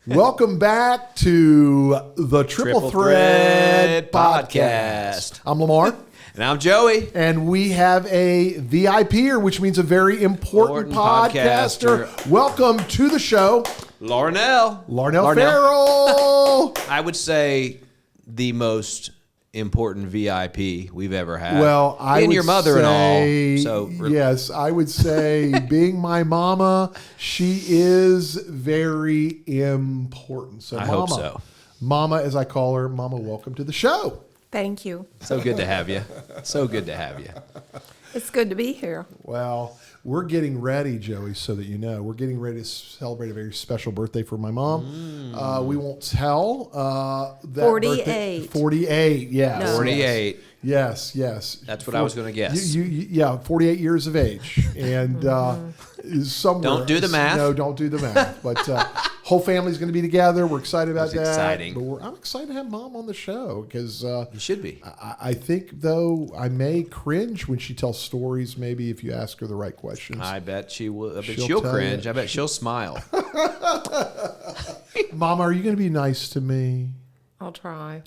Welcome back to the Triple Thread Podcast. I'm Lamar. And I'm Joey. And we have a VIPer, which means a very important podcaster. Welcome to the show, Laura Nell. Laura Nell Ferrell. I would say the most important VIP we've ever had. Well, I would your mother say, and all. So yes, I would say being my mama, she is very important. So I mama, hope so. Mama, as I call her, Mama, welcome to the show. Thank you. So good to have you. So good to have you. It's good to be here. Well, we're getting ready, Joey, so that you know. We're getting ready to celebrate a very special birthday for my mom. We won't tell that 48. birthday. 48, yes. No. 48. Yes. That's what I was going to guess. Yeah, 48 years of age. And somewhere. Don't do the math. No, don't do the math. But whole family's going to be together. We're excited about that. Exciting. But I'm excited to have Mom on the show because you should be. I think, though, I may cringe when she tells stories, maybe if you ask her the right questions. I bet she will. I bet she'll cringe. I bet she'll smile. Mama, are you going to be nice to me? I'll try.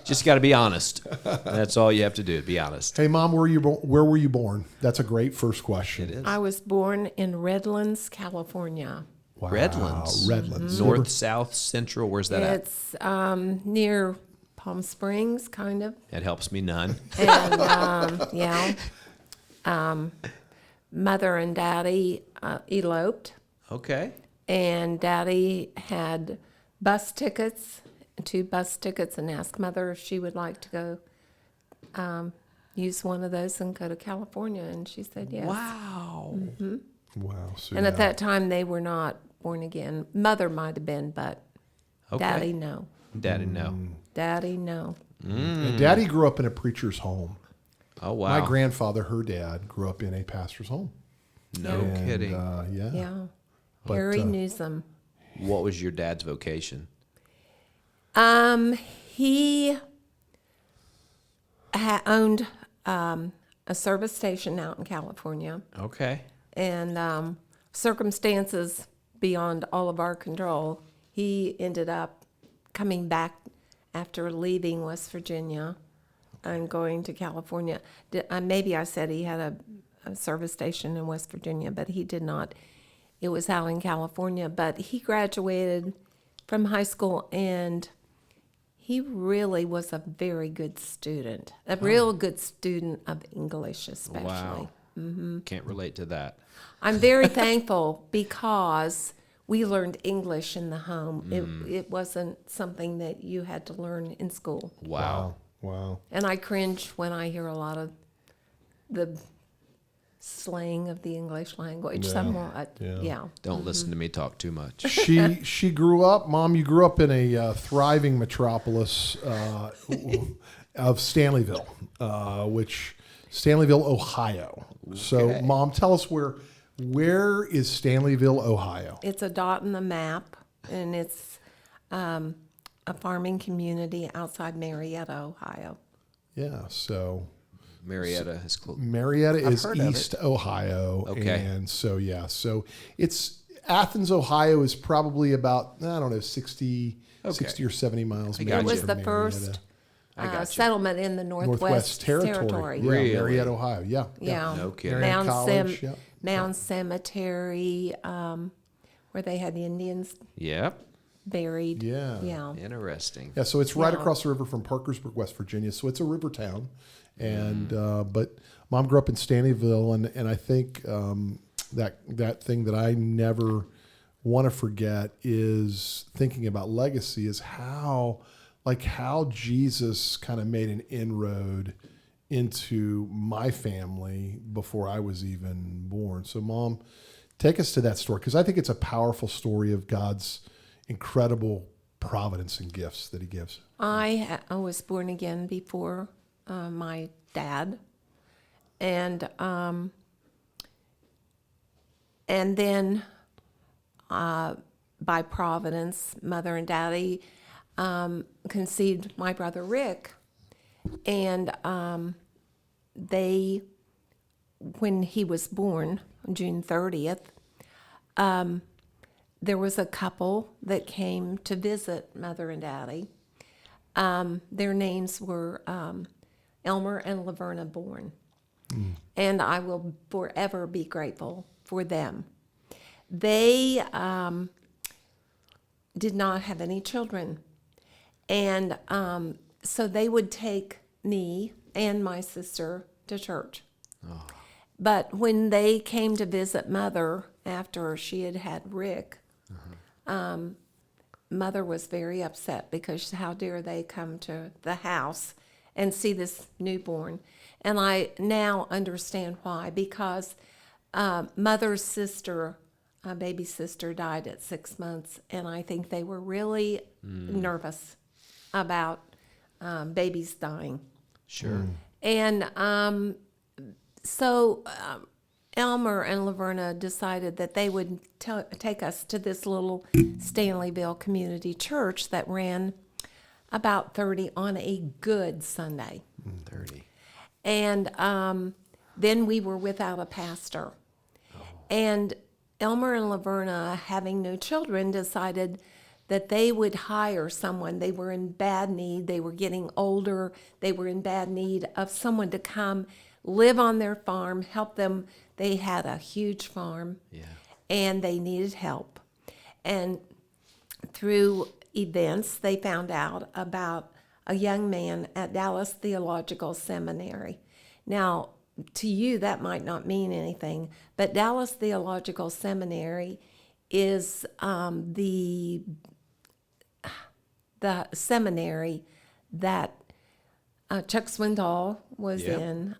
Just got to be honest. That's all you have to do. Be honest. Hey, Mom, where were you born? That's a great first question. It is. I was born in Redlands, California. Wow. Redlands. Redlands. North, south, central. Where's that at? It's near Palm Springs, kind of. That helps me none. And, Mother and Daddy eloped. Okay. And Daddy had two bus tickets, and asked Mother if she would like to go use one of those and go to California, and she said yes. Wow. Mm-hmm. Wow. So And at that time, they were not born again. Mother might have been, but Daddy, no. Daddy, no. Daddy, no. And Daddy grew up in a preacher's home. Oh, wow. My grandfather, her dad, grew up in a pastor's home. No kidding. Yeah. But, Harry Newsom. What was your dad's vocation? He owned a service station out in California. Okay. And circumstances beyond all of our control, he ended up coming back after leaving West Virginia and going to California. Maybe I said he had a service station in West Virginia, but he did not. It was out in California. But he graduated from high school, and he really was a very good student, a real good student of English especially. Wow. Mm-hmm. Can't relate to that. I'm very thankful because we learned English in the home. It wasn't something that you had to learn in school. Wow. And I cringe when I hear a lot of the slang of the English language somewhat. Yeah. Don't listen to me talk too much. She grew up, Mom, you grew up in a thriving metropolis of Stanleyville, Stanleyville, Ohio. Okay. So, Mom, tell us where is Stanleyville, Ohio? It's a dot in the map, and it's a farming community outside Marietta, Ohio. Yeah, so Marietta is close. Marietta is heard of East Ohio. Okay. And so it's Athens, Ohio is probably about, 60 or 70 miles. I got It was you. the first settlement in the Northwest Territory. Yeah, Really? Marietta, Ohio. Yeah. Yeah. No kidding. Marietta College, yeah. Mound Cemetery, where they had the Indians Yep. buried. Yeah. Interesting. Yeah, so it's right Yeah. across the river from Parkersburg, West Virginia. So it's a river town. And but Mom grew up in Stanleyville, and I think that thing that I never want to forget is thinking about legacy is how Jesus kind of made an inroad into my family before I was even born. So, Mom, take us to that story, because I think it's a powerful story of God's incredible providence and gifts that he gives. I was born again before my dad, and then by providence, Mother and Daddy conceived my brother Rick, and when he was born, June 30th, there was a couple that came to visit Mother and Daddy. Their names were Elmer and Laverna Bourne. And I will forever be grateful for them. They did not have any children. And so they would take me and my sister to church. Oh. But when they came to visit Mother after she had had Rick, Mother was very upset because how dare they come to the house and see this newborn. And I now understand why, because Mother's sister, baby sister, died at 6 months, and I think they were really nervous about babies dying. Sure. And so Elmer and Laverna decided that they would take us to this little Stanleyville community church that ran about 30 on a good Sunday. 30. And then we were without a pastor. Oh. And Elmer and Laverna, having no children, decided that they would hire someone. They were in bad need. They were getting older. They were in bad need of someone to come live on their farm, help them. They had a huge farm, and they needed help. And through events, they found out about a young man at Dallas Theological Seminary. Now, to you, that might not mean anything, but Dallas Theological Seminary is the seminary that Chuck Swindoll was in.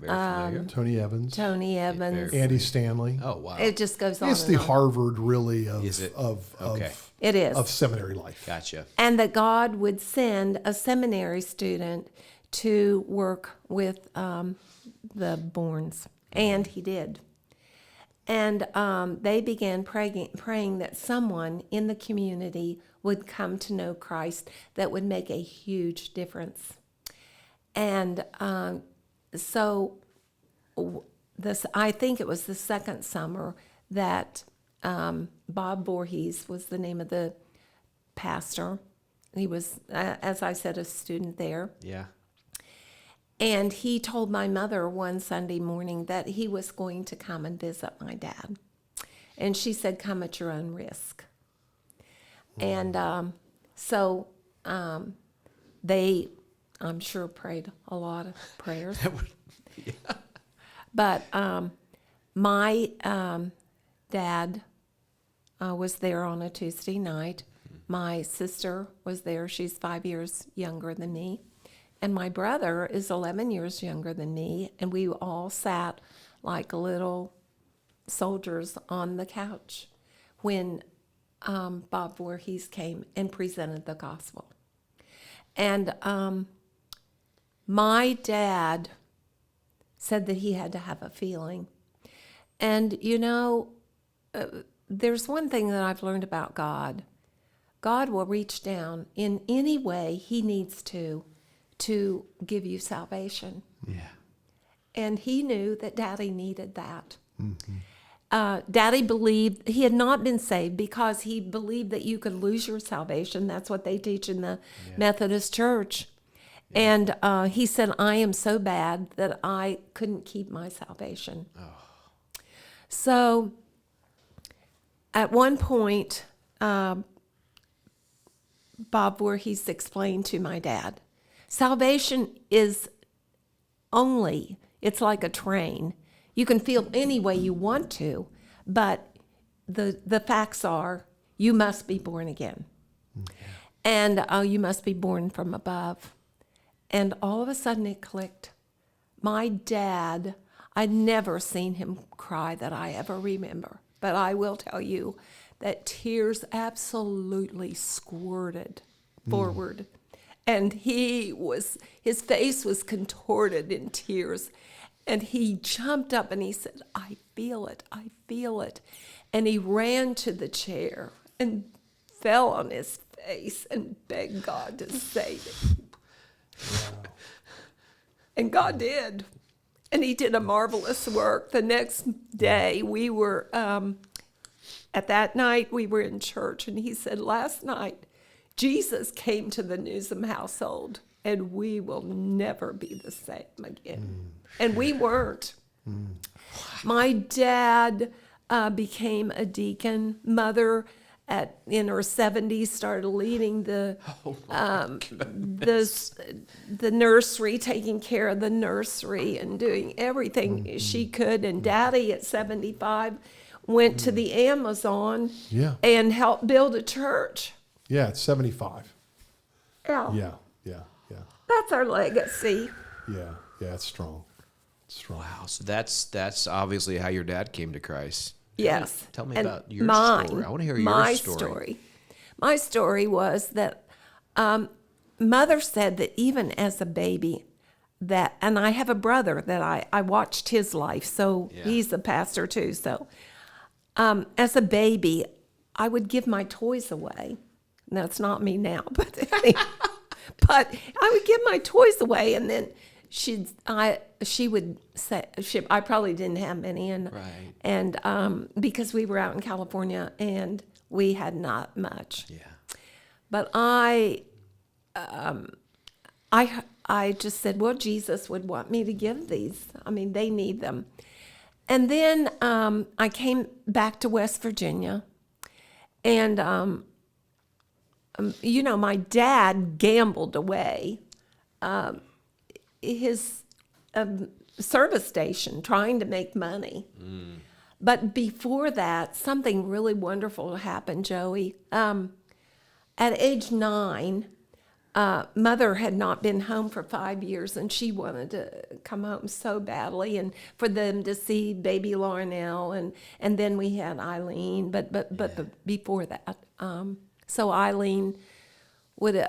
Tony Evans. Andy Stanley. Oh, wow. It just goes on. It's the on. Harvard, really, Okay. It is. of seminary life. Gotcha. And that God would send a seminary student to work with the Bournes. And he did. And they began praying that someone in the community would come to know Christ that would make a huge difference. And so I think it was the second summer that Bob Voorhees was the name of the pastor. He was, as I said, a student there. Yeah. And he told my mother one Sunday morning that he was going to come and visit my dad. And she said, "Come at your own risk." And so they, I'm sure, prayed a lot of prayers. But my dad was there on a Tuesday night. My sister was there. She's 5 years younger than me. And my brother is 11 years younger than me. And we all sat like little soldiers on the couch when Bob Voorhees came and presented the gospel. And my dad said that he had to have a feeling. And, you know, there's one thing that I've learned about God. God will reach down in any way he needs to give you salvation. Yeah. And he knew that Daddy needed that. Mm-hmm. Daddy believed he had not been saved because he believed that you could lose your salvation. That's what they teach in the Methodist Church. Yeah. And he said, "I am so bad that I couldn't keep my salvation." Oh. So at one point, Bob Voorhees explained to my dad, salvation is only, it's like a train. You can feel any way you want to, but the facts are you must be born again. And you must be born from above. And all of a sudden it clicked. My dad, I'd never seen him cry that I ever remember, but I will tell you that tears absolutely squirted forward. And his face was contorted in tears. And he jumped up and he said, "I feel it, I feel it." And he ran to the chair and fell on his face and begged God to save him. Wow. And God did. And he did a marvelous work. The next day we were at that night we were in church, and he said, last night Jesus came to the Newsom household, and we will never be the same again. And we weren't. My dad became a deacon. Mother, in her 70s, started leading the nursery, taking care of the nursery and doing everything she could. And Daddy, at 75, went to the Amazon and helped build a church. Yeah, it's 75. Yeah. Yeah. That's our legacy. Yeah, it's strong. It's strong. Wow. So that's obviously how your dad came to Christ. Yes. Tell me And about your story. I want to hear your story. My story was that Mother said that even as a baby, and I have a brother that I watched his life, so he's a pastor too. So as a baby, I would give my toys away. Now, it's not me now, but but I would give my toys away, and then she would say, I probably didn't have many, and because we were out in California and we had not much. Yeah. But I just said, well, Jesus would want me to give these. I mean, they need them. And then I came back to West Virginia, and my dad gambled away his service station trying to make money. But before that, something really wonderful happened, Joey. At age 9, Mother had not been home for 5 years, and she wanted to come home so badly, and for them to see baby Laura Nell, and then we had Eileen. But before that, so Eileen would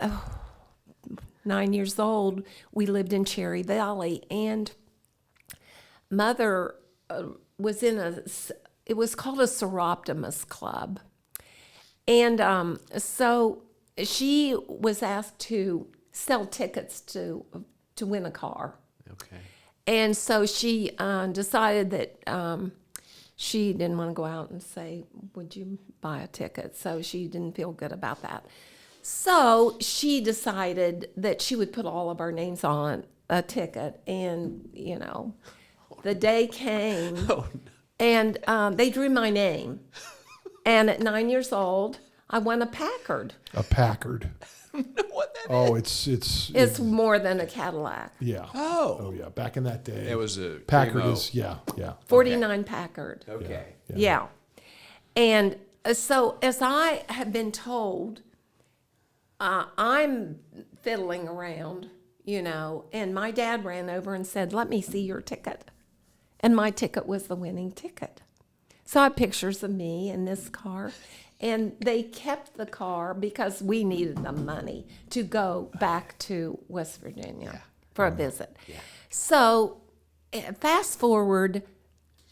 9 years old. We lived in Cherry Valley, and Mother was it was called a Seroptimus Club. And so she was asked to sell tickets to win a car. Okay. And so she decided that she didn't want to go out and say, would you buy a ticket? So she didn't feel good about that. So she decided that she would put all of our names on a ticket. And, the day came, and they drew my name. And at 9 years old, I won a Packard. A Packard. What that Oh, is? It's more than a Cadillac. Yeah. Oh. Oh, yeah. Back in that day. It was a Packard Primo. is, yeah. 49 Packard. Okay. Yeah. And so, as I have been told, I'm fiddling around, and my dad ran over and said, let me see your ticket. And my ticket was the winning ticket. So I have pictures of me in this car. And they kept the car because we needed the money to go back to West Virginia for a visit. Yeah. So fast forward,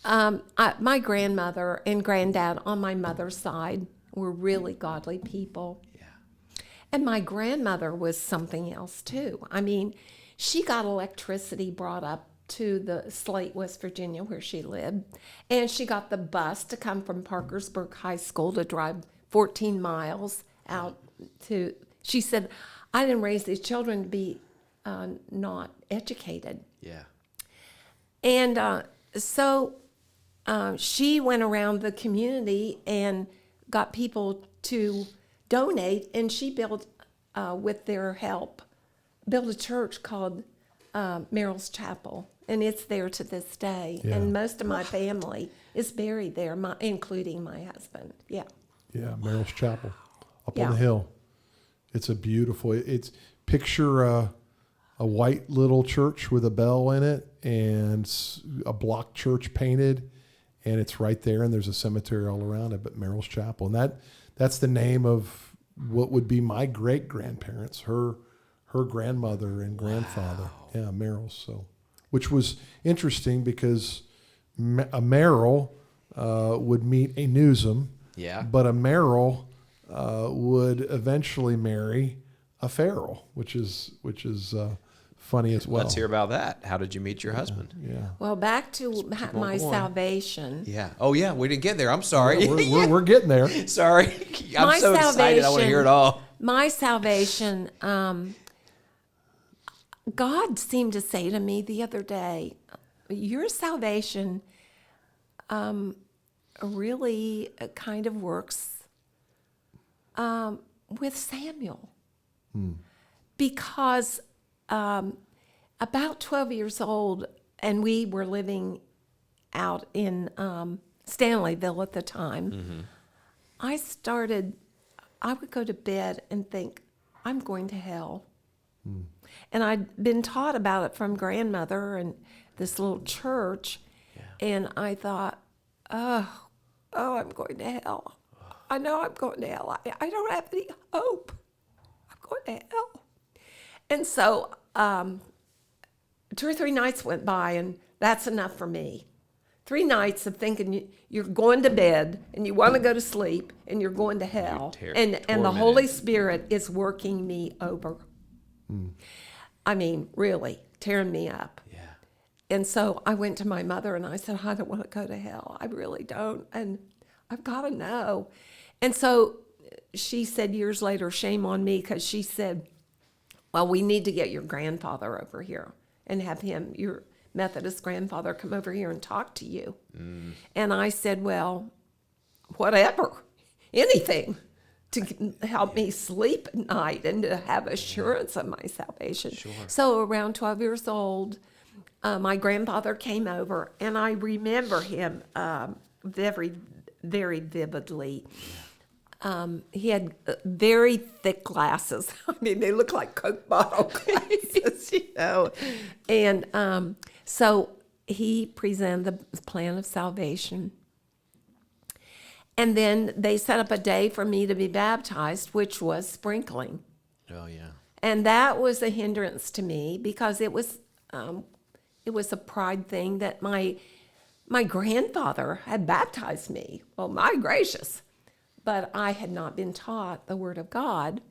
my grandmother and granddad on my mother's side were really godly people. Yeah. And my grandmother was something else too. I mean, she got electricity brought up to the Slate, West Virginia, where she lived. And she got the bus to come from Parkersburg High School to drive 14 miles out to, she said, I didn't raise these children to be not educated. Yeah. And so she went around the community and got people to donate, and she built, with their help, built a church called Merrill's Chapel. And it's there to this day. Yeah. And most of my family is buried there, including my husband. Yeah. Yeah, Merrill's Chapel up on the hill. It's a beautiful, picture a white little church with a bell in it and a block church painted, and it's right there, and there's a cemetery all around it, but Merrill's Chapel. And that's the name of what would be my great-grandparents, her grandmother and grandfather. Wow. Yeah, Merrill's. So, which was interesting because a Merrill would meet a Newsom. Yeah. But a Merrill would eventually marry a Farrell, which is funny as well. Let's hear about that. How did you meet your husband? Yeah. Well, back to my going. salvation. Yeah. Oh, yeah. We didn't get there. I'm sorry. We're getting there. Sorry. I'm My so excited. I want to hear it all. My salvation, God seemed to say to me the other day, your salvation really kind of works with Samuel. Because about 12 years old, and we were living out in Stanleyville at the time, I would go to bed and think, I'm going to hell. And I'd been taught about it from grandmother and this little church, and I thought, oh, I'm going to hell. I know I'm going to hell. I don't have any hope. I'm going to hell. And so 2 or 3 nights went by, and that's enough for me. 3 nights of thinking you're going to bed and you want to go to sleep and you're going to hell. And the Holy Spirit is working me over. I mean, really, tearing me up. Yeah. And so I went to my mother and I said, I don't want to go to hell. I really don't. And I've got to know. And so she said years later, shame on me, because she said, well, we need to get your grandfather over here and have him, your Methodist grandfather, come over here and talk to you. And I said, well, whatever, anything to help me sleep at night and to have assurance of my salvation. Sure. So around 12 years old, my grandfather came over, and I remember him very, very vividly. He had very thick glasses. I mean, they look like Coke bottle glasses, you know. And so he presented the plan of salvation. And then they set up a day for me to be baptized, which was sprinkling. Oh, yeah. And that was a hindrance to me, because it was a pride thing that my grandfather had baptized me. Well, my gracious. But I had not been taught the Word of God.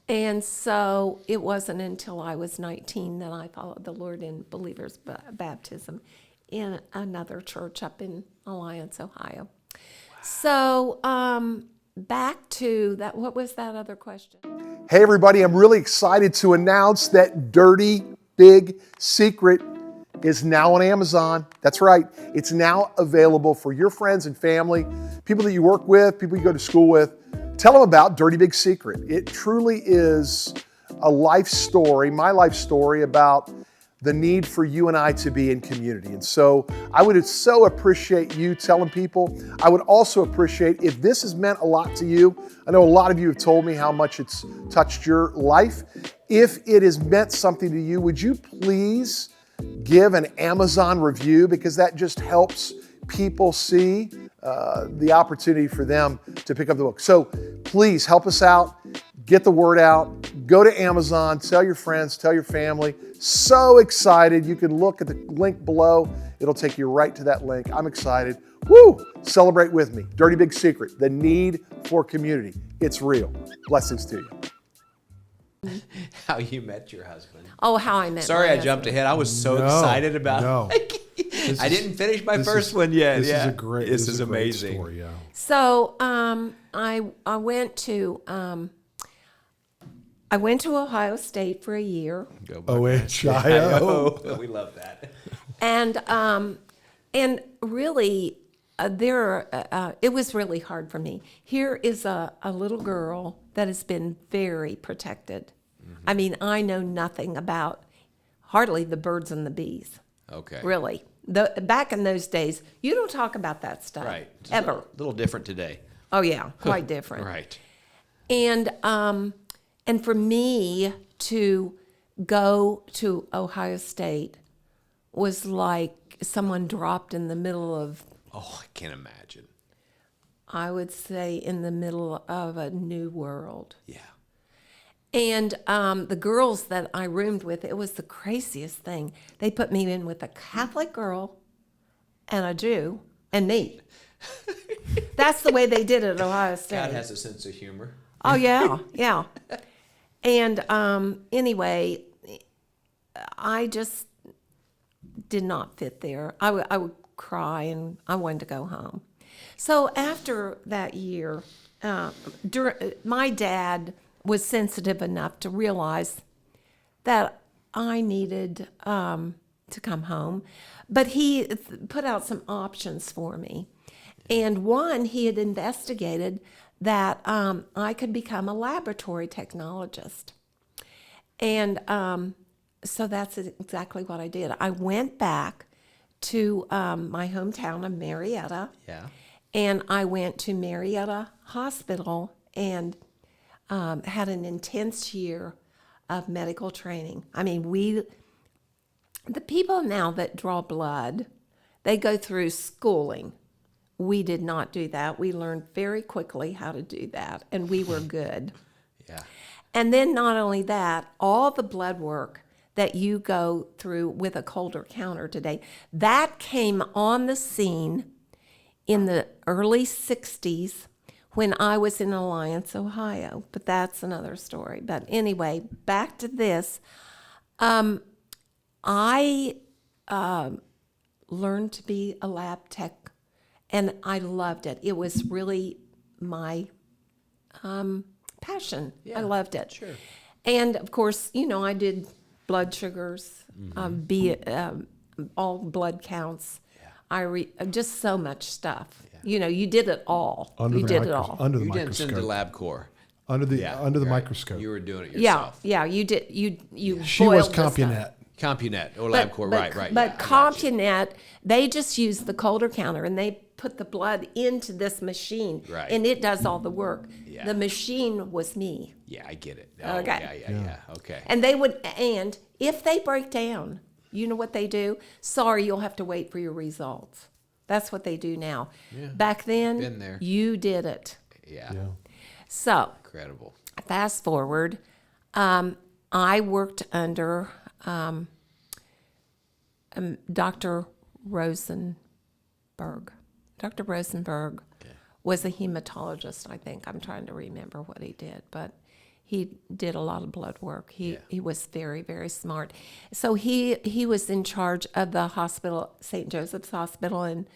And so it wasn't until I was 19 that I followed the Lord in believer's baptism in another church up in Alliance, Ohio. Wow. So back to that. What was that other question? Hey everybody, I'm really excited to announce that Dirty Big Secret is now on Amazon. That's right. It's now available for your friends and family, people that you work with, people you go to school with. Tell them about Dirty Big Secret. It truly is a life story, my life story, about the need for you and I to be in community. And so I would so appreciate you telling people. I would also appreciate if this has meant a lot to you. I know a lot of you have told me how much it's touched your life. If it has meant something to you, would you please give an Amazon review, because that just helps people see the opportunity for them to pick up the book. So please help us out, get the word out, go to Amazon, tell your friends, tell your family. So excited. You can look at the link below. It'll take you right to that link. I'm excited. Woo! Celebrate with me. Dirty Big Secret, the need for community. It's real. Blessings to you. How you met your husband. Oh, how I met Sorry, my I jumped husband. ahead. I was so excited about No. I didn't finish my first one yet. This Yeah. is a great. This is a great amazing. story, yeah. So I went to Ohio State for a year, Go Bucky. OHIO. We love that. and really it was really hard for me. Here is a little girl that has been very protected. I mean, I know nothing about hardly the birds and the bees. Okay. Really. Back in those days, you don't talk about that stuff. Right. It's Ever. A little different today. Oh, yeah. Quite different. Right. And for me to go to Ohio State was like someone dropped in the middle of, Oh, I can't imagine. I would say, in the middle of a new world. Yeah. And the girls that I roomed with, it was the craziest thing. They put me in with a Catholic girl and a Jew and me. That's the way they did it at Ohio State. God has a sense of humor. Oh, yeah, yeah. And anyway, I just did not fit there. I would cry and I wanted to go home. So after that year, my dad was sensitive enough to realize that I needed to come home, but he put out some options for me. And one, he had investigated that I could become a laboratory technologist. And so that's exactly what I did. I went back to my hometown of Marietta. Yeah. And I went to Marietta Hospital and had an intense year of medical training. I mean, the people now that draw blood, they go through schooling. We did not do that. We learned very quickly how to do that, and we were good. Yeah. And then not only that, all the blood work that you go through with a colder counter today, that came on the scene in the early 60s when I was in Alliance, Ohio. But that's another story. But anyway, back to this. I learned to be a lab tech, and I loved it. It was really my passion. I loved it. Sure. And of course, I did blood sugars, all blood counts. Just so much stuff. You did it all. Under you the did micro- it all. Under the You didn't send to microscope. LabCorp. Under the Right. microscope. You were doing it Yeah, yourself. yeah, you did. You. She was boiled the stuff. CompuNet. CompuNet or But- LabCorp. but- Right. But yeah, I got you. CompuNet, they just use the colder counter and they put the blood into this machine, Right. and it does all the work. Yeah. The machine was me, Yeah, I get it. Oh, Okay. Yeah. Okay. and and if they break down, you know what they do? Sorry, you'll have to wait for your results. That's what they do now. Yeah. Back then, Been there. you did it. Yeah. Yeah. So Incredible. fast forward, I worked under Dr. Rosenberg. Dr. Rosenberg was a hematologist, I think. I'm trying to remember what he did, but he did a lot of blood work. He was very, very smart. So he was in charge of the hospital, St. Joseph's Hospital in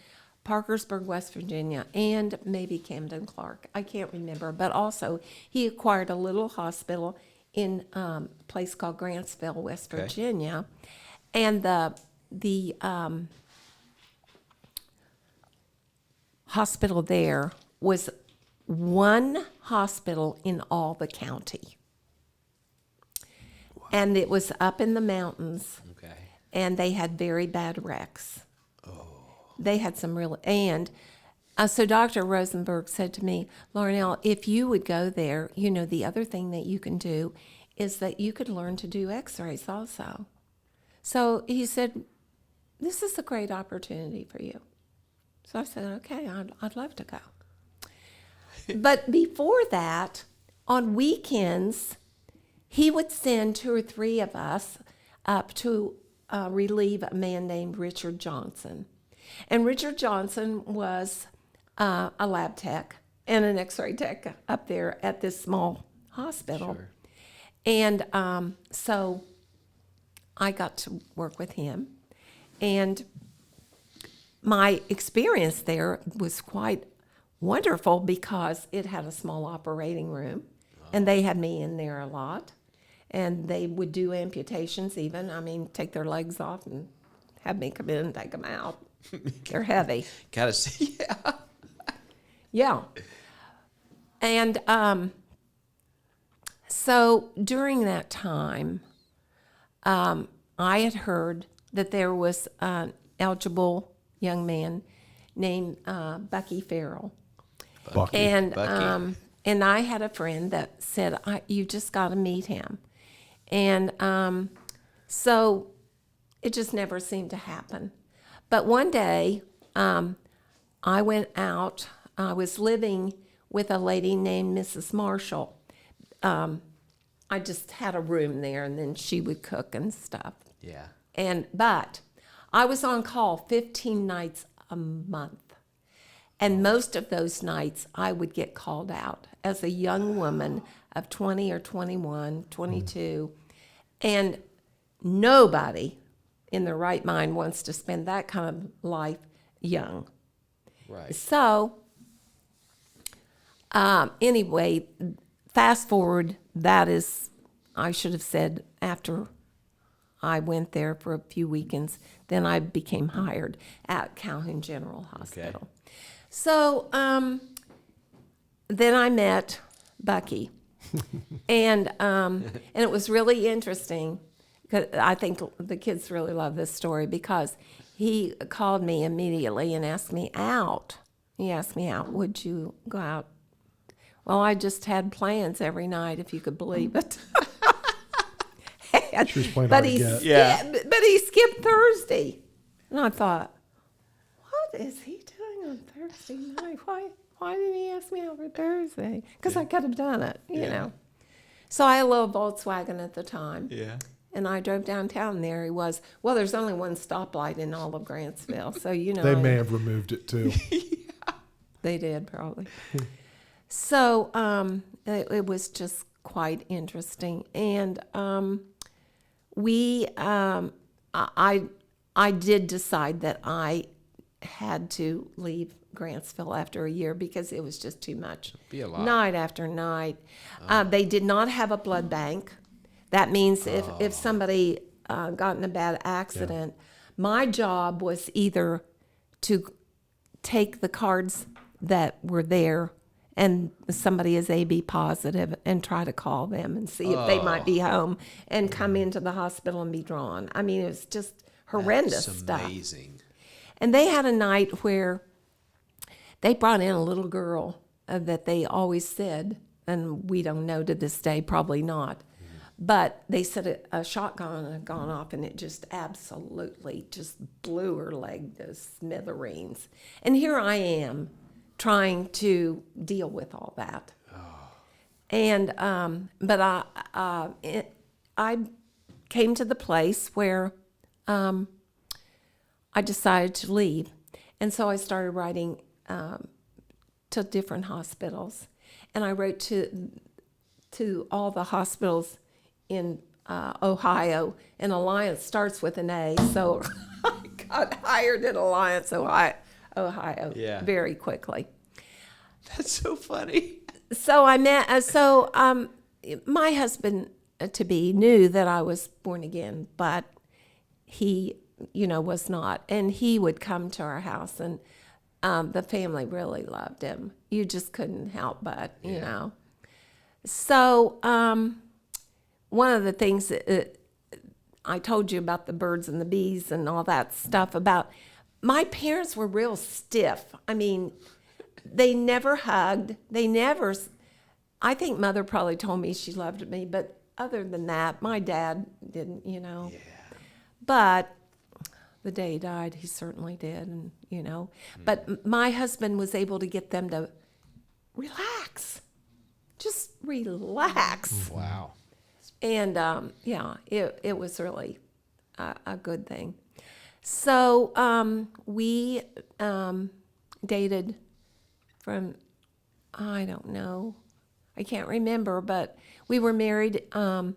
Parkersburg, West Virginia, and maybe Camden Clark. I can't remember. But also, he acquired a little hospital in a place called Grantsville, West Virginia. And the hospital there was one hospital in all the county. Wow. And it was up in the mountains. Okay. And they had very bad wrecks. They had some real, and so Dr. Rosenberg said to me, Laura Nell, if you would go there, the other thing that you can do is that you could learn to do x-rays also. So he said, this is a great opportunity for you. So I said, okay, I'd love to go. But before that, on weekends, he would send 2 or 3 of us up to relieve a man named Richard Johnson. And Richard Johnson was a lab tech and an x-ray tech up there at this small hospital. Sure. And so I got to work with him. And my experience there was quite wonderful because it had a small operating room. And they had me in there a lot. And they would do amputations even. Take their legs off and have me come in and take them out. They're heavy. Gotta see. Yeah. Yeah. And so during that time, I had heard that there was an eligible young man named Bucky Farrell. Bucky. And Bucky. and I had a friend that said, you just got to meet him. And so it just never seemed to happen. But one day, I went out. I was living with a lady named Mrs. Marshall. I just had a room there, and then she would cook and stuff. Yeah. But I was on call 15 nights a month. And most of those nights, I would get called out as a young woman of 20 or 21, 22. And nobody in their right mind wants to spend that kind of life young. Right. So, anyway, fast forward, that is, I should have said after I went there for a few weekends, then I became hired at Calhoun General Hospital. So, then I met Bucky. and it was really interesting, because I think the kids really love this story, because he called me immediately and asked me out. He asked me out, would you go out? Well, I just had plans every night, if you could believe it. She was playing but hard to he get. Yeah. but he skipped Thursday. And I thought, what is he doing on Thursday night? Why did he ask me out for Thursday? Because I could have done it, you know. So I had a little Volkswagen at the time. Yeah. And I drove downtown, and there he was. Well, there's only one stoplight in all of Grantsville, so you know. They may have removed it too. They did, probably. So it was just quite interesting. And I did decide that I had to leave Grantsville after a year, because it was just too much. Be a lot. Night after night. They did not have a blood bank. That means if somebody got in a bad accident, my job was either to take the cards that were there and somebody is AB positive and try to call them and see if they might be home and come into the hospital and be drawn. I mean, it was just horrendous That's stuff. amazing. And they had a night where they brought in a little girl that they always said, and we don't know to this day, probably not, but they said a shotgun had gone off, and it just absolutely just blew her leg to smithereens. And here I am trying to deal with all that. And but I came to the place where I decided to leave, and so I started writing to different hospitals, and I wrote to all the hospitals in Ohio, and Alliance starts with an A, so I got hired at Alliance, Ohio Yeah. very quickly. That's so funny. So I met, my husband to be knew that I was born again, but he, was not. And he would come to our house, and the family really loved him. You just couldn't help but, you know. So one of the things that I told you about the birds and the bees and all that stuff about, my parents were real stiff. I mean, they never hugged. I think Mother probably told me she loved me, but other than that, my dad didn't, Yeah. But the day he died, he certainly did, and, But my husband was able to get them to relax. Just relax. Wow. And, it was really a good thing. So we dated from, I don't know, I can't remember, but we were married in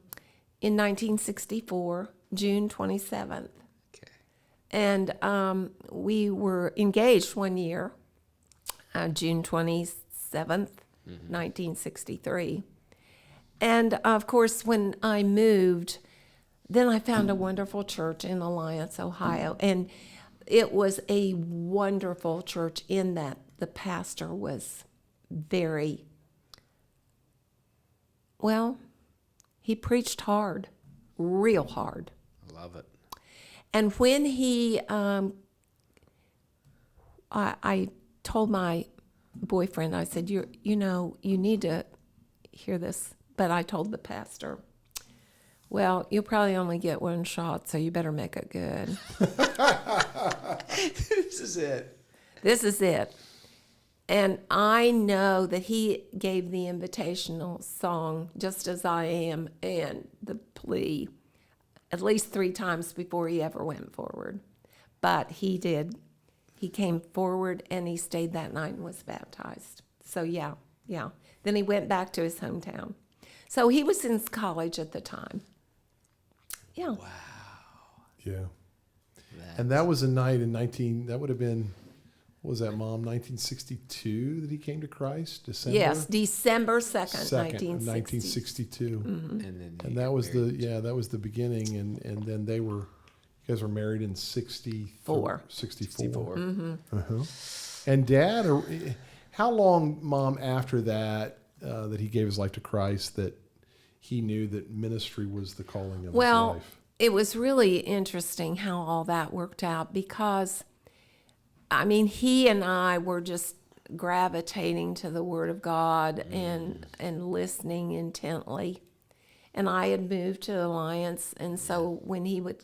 1964, June 27th. Okay. And we were engaged 1 year, June 27th, 1963. And, of course, when I moved, then I found a wonderful church in Alliance, Ohio. And it was a wonderful church in that the pastor was very, he preached hard, real hard. I love it. And when he, I told my boyfriend, I said, you need to hear this. But I told the pastor, well, you'll probably only get one shot, so you better make it good. This is it. This is it. And I know that he gave the invitational song, Just As I Am, and the plea at least 3 times before he ever went forward. But he did. He came forward, and he stayed that night and was baptized. So, yeah. Then he went back to his hometown. So he was in college at the time. Yeah. Wow. Yeah. And that was a night in that would have been, what was that, Mom, 1962 that he came to Christ? December? Yes, December 2nd, 1962. And then And that was the beginning. And then you guys were married in 64. 64. Uh-huh. And Dad, how long, Mom, after that, that he gave his life to Christ, that he knew that ministry was the calling of his life? It was really interesting how all that worked out because, I mean, he and I were just gravitating to the Word of God and listening intently. And I had moved to Alliance, and so when he would,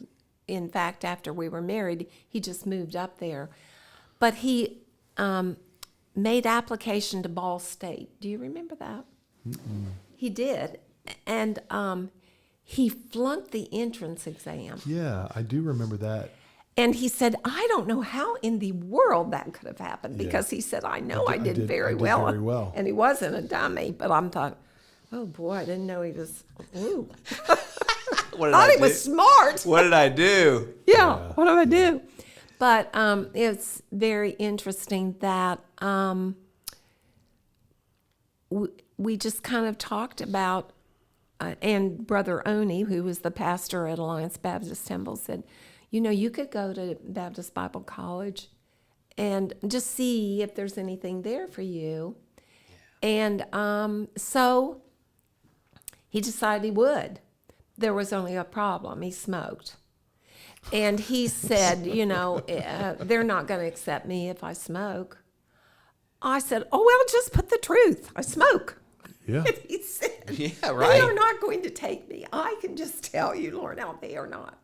in fact, after we were married, he just moved up there. But he made application to Ball State. Do you remember that? Mm-mm. He did. And he flunked the entrance exam. Yeah, I do remember that. And he said, I don't know how in the world that could have happened because he said, I know I did very well. And he wasn't a dummy, but I'm thought, oh boy, I didn't know he was, ooh. Thought he was smart. What did I do? Yeah, what did I do? But it's very interesting that we just kind of talked about, and Brother Oni, who was the pastor at Alliance Baptist Temple, said, you know, you could go to Baptist Bible College and just see if there's anything there for you. Yeah. And so he decided he would. There was only a problem. He smoked. And he said, you know, they're not going to accept me if I smoke. I said, oh, well, just put the truth. I smoke. Yeah. And he said, yeah, right. They are not going to take me. I can just tell you, Lord, now they are not.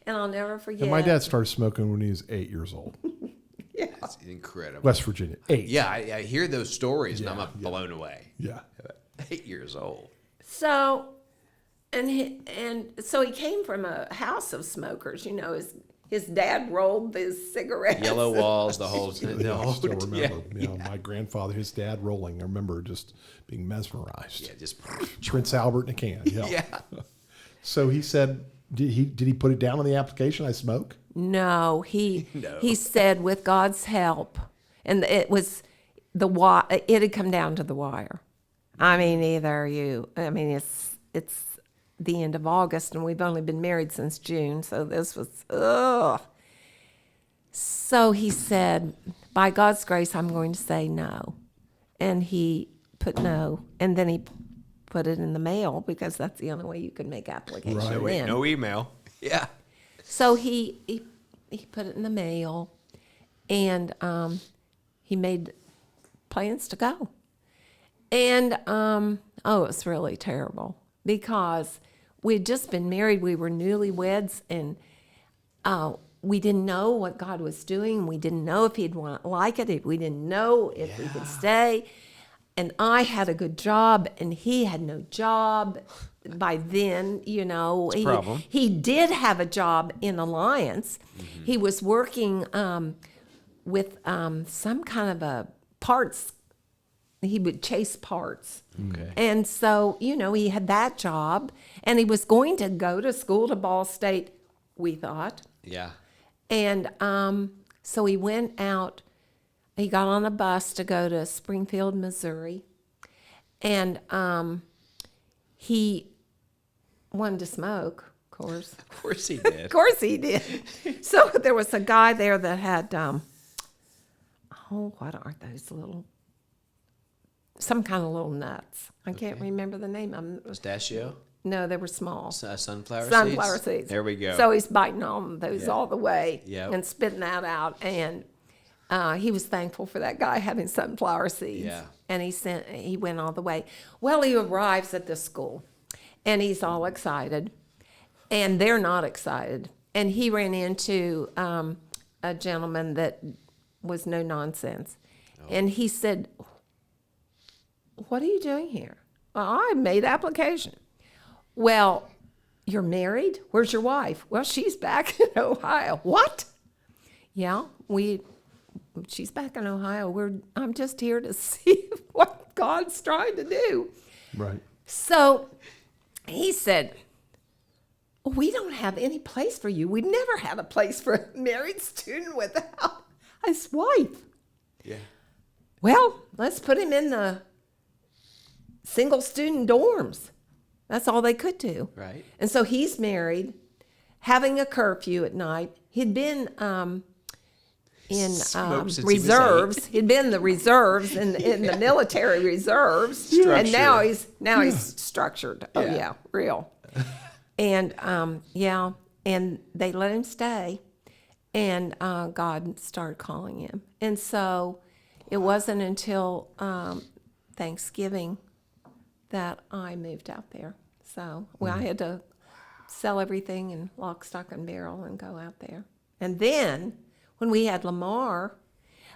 And I'll never forget. And my dad started smoking when he was 8 years old. Yeah. That's incredible. West Virginia, 8. Yeah, I hear those stories and I'm blown away. Yeah. 8 years old. So, and so he came from a house of smokers. You know, his dad rolled his cigarettes. Yellow walls, the whole. I still remember. My grandfather, his dad rolling. I remember just being mesmerized. Yeah, just Prince Albert in a can. Yeah. Yeah. So he said, did he put it down on the application? I smoke. No, he said with God's help, and it was it had come down to the wire. I mean, it's the end of August, and we've only been married since June, so this was, ugh. So he said, by God's grace, I'm going to say no. And he put no, and then he put it in the mail because that's the only way you can make application. Right. No email. Yeah. So he put it in the mail, and he made plans to go. And, it was really terrible because we'd just been married. We were newlyweds, and we didn't know what God was doing. We didn't know if he'd like it. We didn't know if we could stay. And I had a good job, and he had no job by then, you know. He did have a job in Alliance. Mm-hmm. He was working with some kind of a parts. He would chase parts. Okay. And so, you know, he had that job, and he was going to go to school to Ball State, we thought. Yeah. And so he went out. He got on a bus to go to Springfield, Missouri, and he wanted to smoke, of course. Of course he did. Of course he did. So there was a guy there that had, what are those little, some kind of little nuts. I can't remember the name. Pistachio? No, they were small. Sunflower seeds? There we go. So he's biting on those all the way Yep. and spitting that out. And he was thankful for that guy having sunflower seeds. Yeah. And he went all the way. Well, he arrives at the school, and he's all excited. And they're not excited. And he ran into a gentleman that was no nonsense. Oh. And he said, what are you doing here? Well, I made application. Well, you're married? Where's your wife? Well, she's back in Ohio. What? Yeah, she's back in Ohio. I'm just here to see what God's trying to do. Right. So he said, well, we don't have any place for you. We've never had a place for a married student without his wife. Yeah. Well, let's put him in the single student dorms. That's all they could do. Right. And so he's married, having a curfew at night. He'd been in Smoked since he was reserves. 8. He'd been in the reserves in the military reserves, and now he's structured. Oh Yeah. yeah, real. And and they let him stay, and God started calling him. And so it wasn't until Thanksgiving that I moved out there. So I had to sell everything and lock, stock, and barrel and go out there. And then when we had Lamar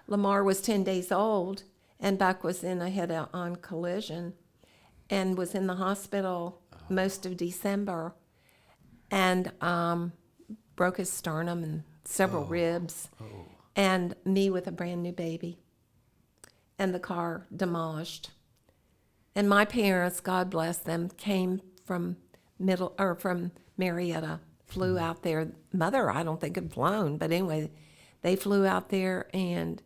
was 10 days old, and Buck was in a head-on collision and was in the hospital most of December, and broke his sternum and several ribs, and me with a brand new baby, and the car demolished. And my parents, God bless them, came from Marietta, flew out there. Mother, I don't think, had flown, but anyway, they flew out there and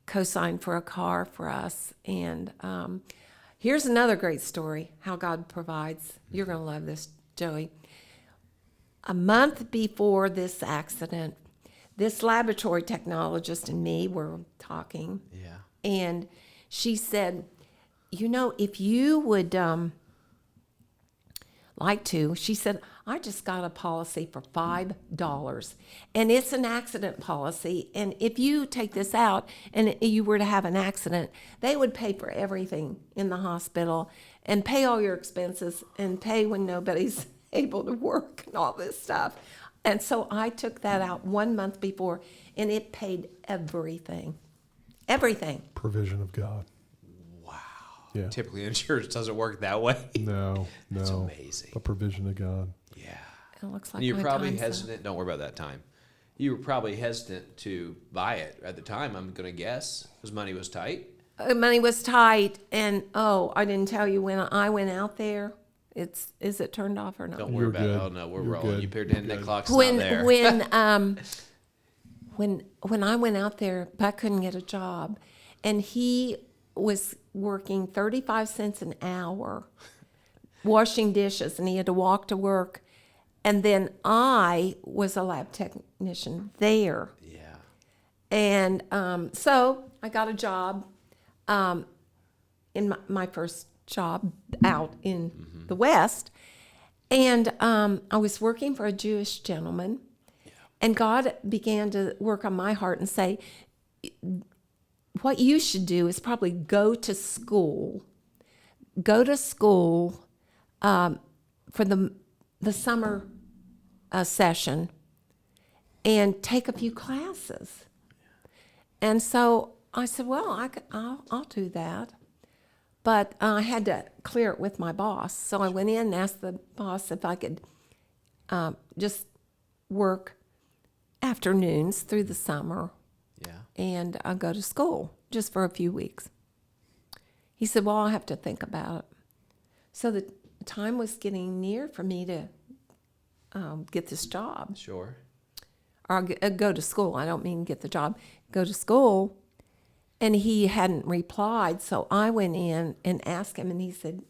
co-signed for a car for us. And here's another great story, how God provides. You're going to love this, Joey. A month before this accident, this laboratory technologist and me were talking. Yeah. And she said, if you would like to, she said, I just got a policy for $5, and it's an accident policy. And if you take this out and you were to have an accident, they would pay for everything in the hospital and pay all your expenses and pay when nobody's able to work and all this stuff. And so I took that out 1 month before, and it paid everything. Everything. Provision of God. Yeah. Typically, insurance doesn't work that way. No. It's amazing. The provision of God. Yeah. It looks like And you're my probably time's up. hesitant. Don't worry about that time. You were probably hesitant to buy it at the time, I'm going to guess, because money was tight. Money was tight, and I didn't tell you when I went out there. Is it turned off or not? Don't worry You're about good. it. Oh, no, we're You're rolling. good. You pretend that You're clock's when not there. when I went out there, Buck couldn't get a job, and he was working 35 cents an hour washing dishes, and he had to walk to work. And then I was a lab technician there. Yeah. And so I got a job in my first job out in the West. And I was working for a Jewish gentleman. And God began to work on my heart and say, what you should do is probably go to school for the summer session and take a few classes. And so I said, well, I'll do that. But I had to clear it with my boss. So I went in and asked the boss if I could just work afternoons through the summer. Yeah. And I'll go to school just for a few weeks. He said, well, I'll have to think about it. So the time was getting near for me to get this job. Sure. Or go to school. I don't mean get the job. Go to school. And he hadn't replied, so I went in and asked him, and he said,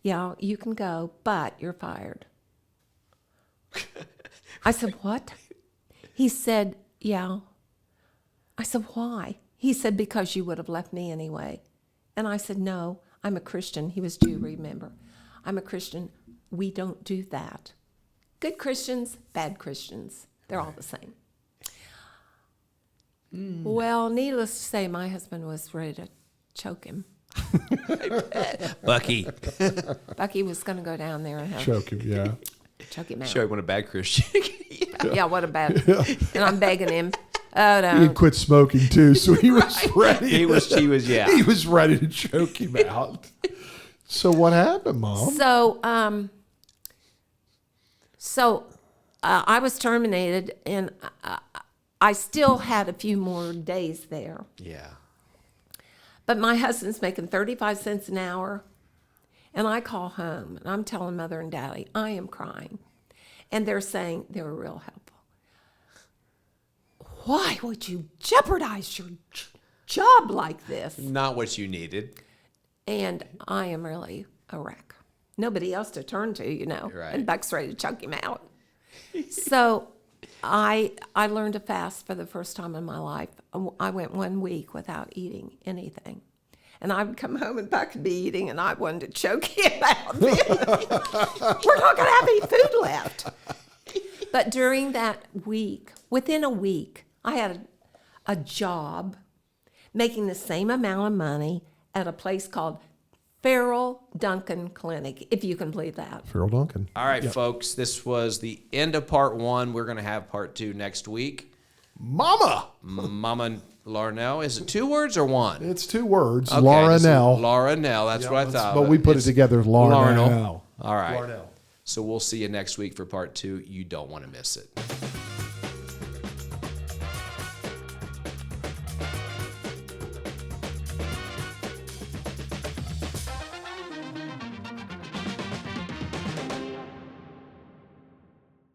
yeah, you can go, but you're fired. I said, what? He said, yeah. I said, why? He said, because you would have left me anyway. And I said, no, I'm a Christian. He was Jew, remember. I'm a Christian. We don't do that. Good Christians, bad Christians. They're all the same. Well, needless to say, my husband was ready to choke him. Bucky. Bucky was going to go down there and Choke him, yeah. choke him out. Show you what a bad Christian. Yeah, what a bad. And I'm begging him. Oh, He no. had quit smoking too, so he was ready. He was, yeah. He was ready to choke him out. So what happened, Mom? So I was terminated, and I still had a few more days there. Yeah. But my husband's making 35 cents an hour, and I call home, and I'm telling Mother and Daddy, I am crying. And they're saying they were real helpful. Why would you jeopardize your job like this? Not what you needed. And I am really a wreck. Nobody else to turn to, Right. and Buck's ready to choke him out. So I learned to fast for the first time in my life. I went 1 week without eating anything. And I would come home and Buck would be eating, and I wanted to choke him out. We're not going to have any food left. But during that week, within a week, I had a job making the same amount of money at a place called Ferrell Duncan Clinic, if you can believe that. Farrell Duncan. All right, folks, this was the end of part 1. We're going to have part 2 next week. Mama. Mama Laura Nell. Is it 2 words or 1? It's 2 words. Okay, Laura this is Nell. Laura Nell. That's what I thought. But we put it It's together as Laura Nell. Nell. All right. Laura Nell. So we'll see you next week for part 2. You don't want to miss it.